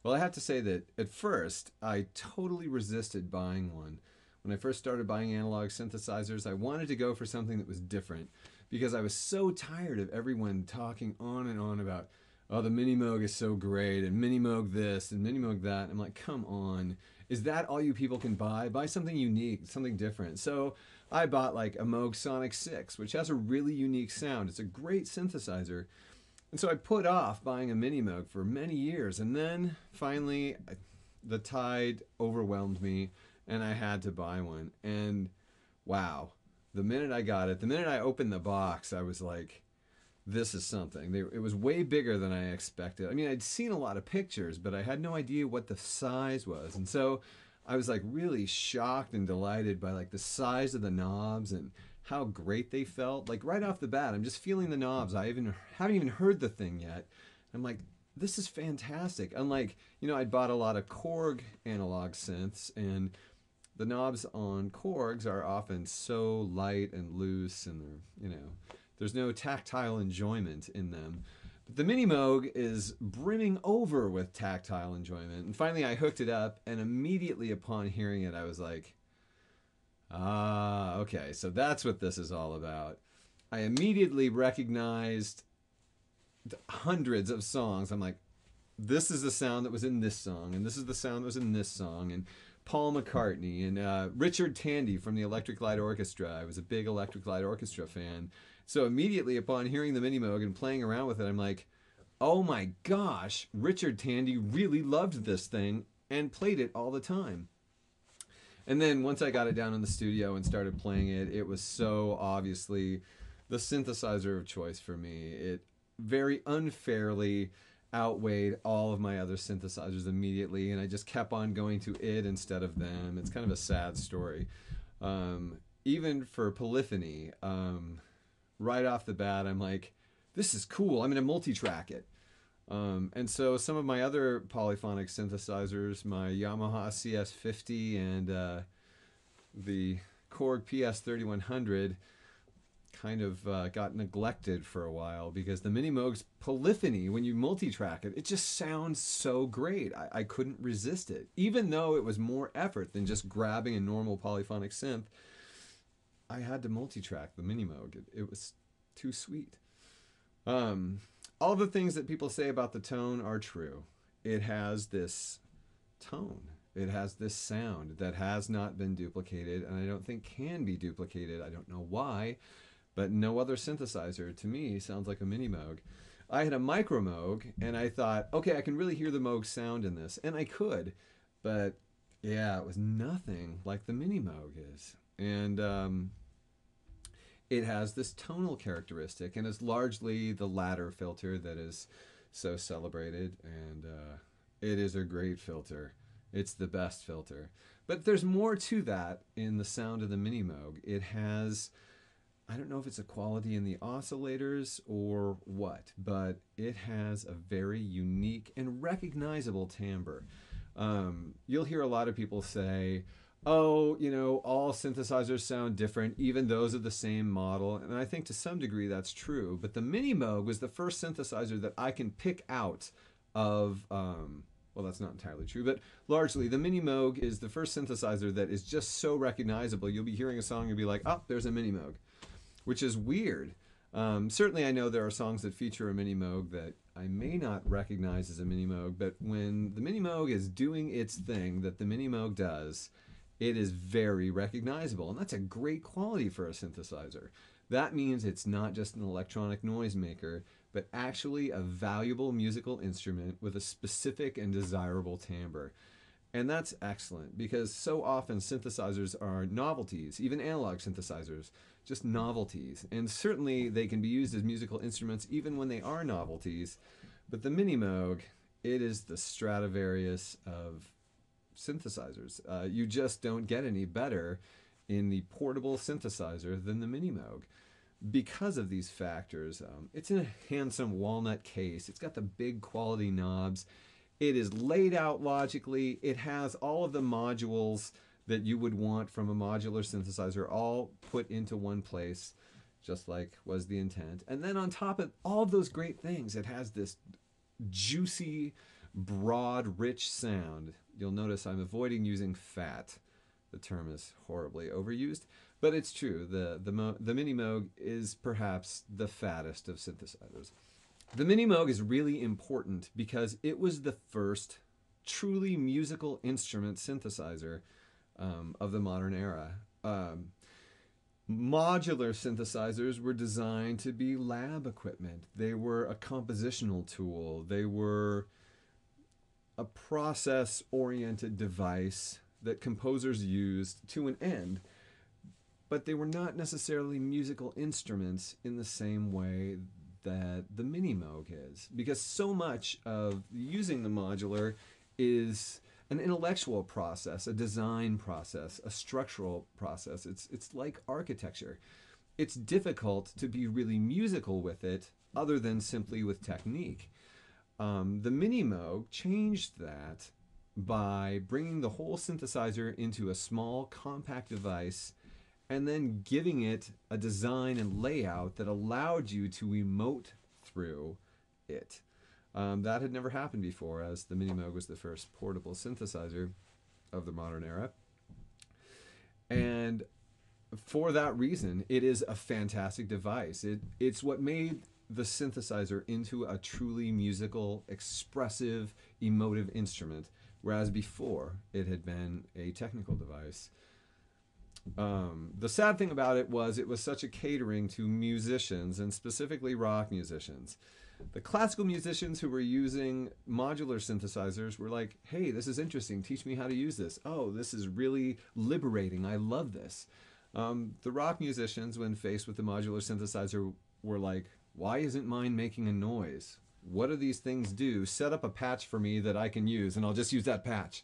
Well, I have to say that at first, I totally resisted buying one. When I first started buying analog synthesizers, I wanted to go for something that was different because I was so tired of everyone talking on and on about, oh, the Minimoog is so great, and Minimoog this, and Minimoog that. And I'm like, come on. Is that all you people can buy? Buy something unique, something different. So I bought like a Moog Sonic 6, which has a really unique sound. It's a great synthesizer. And so I put off buying a Minimoog for many years. And then finally, the tide overwhelmed me and I had to buy one. And wow, the minute I got it, the minute I opened the box, I was like, this is something. It was way bigger than I expected. I mean, I'd seen a lot of pictures, but I had no idea what the size was. And so I was like really shocked and delighted by like the size of the knobs and how great they felt. Like right off the bat, I'm just feeling the knobs. Haven't even heard the thing yet. I'm like, this is fantastic. Unlike, I'd bought a lot of Korg analog synths, and the knobs on Korgs are often so light and loose, and there's no tactile enjoyment in them. But the Minimoog is brimming over with tactile enjoyment. And finally I hooked it up, and immediately upon hearing it, I was like, ah, okay, so that's what this is all about. I immediately recognized hundreds of songs. I'm like, this is the sound that was in this song, and this is the sound that was in this song, and Paul McCartney, and Richard Tandy from the Electric Light Orchestra. I was a big Electric Light Orchestra fan. So immediately upon hearing the Minimoog and playing around with it, I'm like, oh my gosh, Richard Tandy really loved this thing and played it all the time. And then once I got it down in the studio and started playing it, it was so obviously the synthesizer of choice for me. It very unfairly outweighed all of my other synthesizers immediately, and I just kept on going to it instead of them. It's kind of a sad story. Even for polyphony, right off the bat, I'm like, this is cool. I'm going to multi-track it. And so some of my other polyphonic synthesizers, my Yamaha CS50 and the Korg PS3100, kind of got neglected for a while because the Minimoog's polyphony, when you multi-track it, it just sounds so great. I couldn't resist it. Even though it was more effort than just grabbing a normal polyphonic synth, I had to multi-track the Minimoog. It was too sweet. All the things that people say about the tone are true. It has this tone. It has this sound that has not been duplicated, and I don't think can be duplicated. I don't know why, but no other synthesizer to me sounds like a Minimoog. I had a Micro Moog, and I thought, okay, I can really hear the Moog sound in this, and I could, but yeah, it was nothing like the Minimoog is. And it has this tonal characteristic, and it's largely the ladder filter that is so celebrated, and it is a great filter. It's the best filter. But there's more to that in the sound of the Minimoog. It has, I don't know if it's a quality in the oscillators or what, but it has a very unique and recognizable timbre. You'll hear a lot of people say, oh, all synthesizers sound different, even those of the same model. And I think to some degree that's true. But the Minimoog was the first synthesizer that I can pick out of, well, that's not entirely true, but largely the Minimoog is the first synthesizer that is just so recognizable. You'll be hearing a song and you'll be like, oh, there's a Minimoog, which is weird. Certainly I know there are songs that feature a Minimoog that I may not recognize as a Minimoog, but when the Minimoog is doing its thing that the Minimoog does, it is very recognizable, and that's a great quality for a synthesizer. That means it's not just an electronic noisemaker, but actually a valuable musical instrument with a specific and desirable timbre. And that's excellent, because so often synthesizers are novelties, even analog synthesizers, just novelties. And certainly they can be used as musical instruments even when they are novelties. But the Minimoog, it is the Stradivarius of synthesizers. You just don't get any better in the portable synthesizer than the Minimoog because of these factors. It's in a handsome walnut case. It's got the big quality knobs. It is laid out logically. It has all of the modules that you would want from a modular synthesizer all put into one place, just like was the intent. And then on top of all of those great things, it has this juicy broad, rich sound. You'll notice I'm avoiding using fat. The term is horribly overused, but it's true. The Minimoog is perhaps the fattest of synthesizers. The Minimoog is really important because it was the first truly musical instrument synthesizer of the modern era. Modular synthesizers were designed to be lab equipment. They were a compositional tool. They were a process-oriented device that composers used to an end, but they were not necessarily musical instruments in the same way that the Minimoog is, because so much of using the modular is an intellectual process, a design process, a structural process. It's like architecture. It's difficult to be really musical with it other than simply with technique. The Minimoog changed that by bringing the whole synthesizer into a small, compact device and then giving it a design and layout that allowed you to emote through it. That had never happened before, as the Minimoog was the first portable synthesizer of the modern era. And for that reason, it is a fantastic device. It's what made the synthesizer into a truly musical, expressive, emotive instrument, whereas before it had been a technical device. The sad thing about it was such a catering to musicians, and specifically rock musicians. The classical musicians who were using modular synthesizers were like, hey, this is interesting. Teach me how to use this. Oh, this is really liberating. I love this. The rock musicians, when faced with the modular synthesizer, were like, why isn't mine making a noise? What do these things do? Set up a patch for me that I can use, and I'll just use that patch.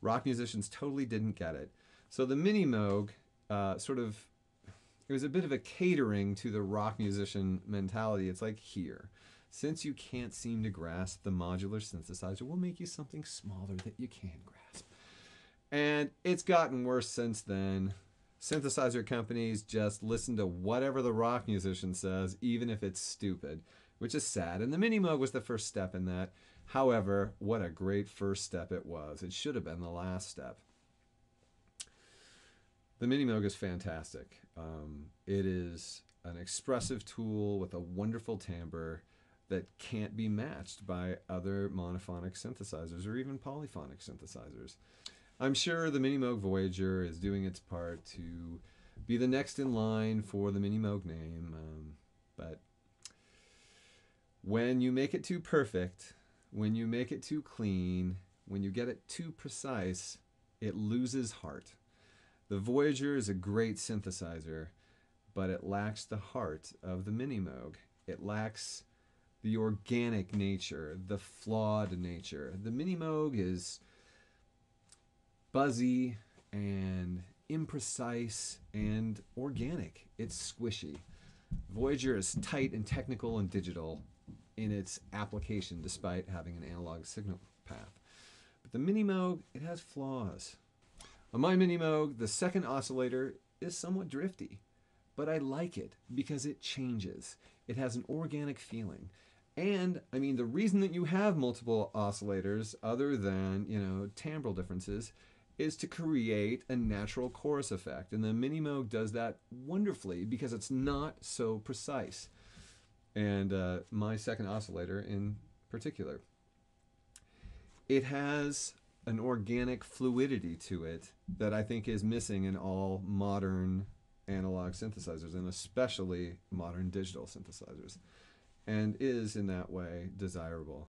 Rock musicians totally didn't get it. So the Minimoog it was a bit of a catering to the rock musician mentality. It's like, here, since you can't seem to grasp the modular synthesizer, we'll make you something smaller that you can grasp. And it's gotten worse since then. Synthesizer companies just listen to whatever the rock musician says, even if it's stupid, which is sad. And the Minimoog was the first step in that. However, what a great first step it was. It should have been the last step. The Minimoog is fantastic. It is an expressive tool with a wonderful timbre that can't be matched by other monophonic synthesizers or even polyphonic synthesizers. I'm sure the Minimoog Voyager is doing its part to be the next in line for the Minimoog name, but when you make it too perfect, when you make it too clean, when you get it too precise, it loses heart. The Voyager is a great synthesizer, but it lacks the heart of the Minimoog. It lacks the organic nature, the flawed nature. The Minimoog is buzzy and imprecise and organic. It's squishy. Voyager is tight and technical and digital in its application, despite having an analog signal path. But the Minimoog, it has flaws. On my Minimoog, the second oscillator is somewhat drifty, but I like it because it changes. It has an organic feeling. And, I mean, the reason that you have multiple oscillators, other than, timbral differences, is to create a natural chorus effect. And the Minimoog does that wonderfully because it's not so precise. And my second oscillator in particular. It has an organic fluidity to it that I think is missing in all modern analog synthesizers, and especially modern digital synthesizers, and is in that way desirable.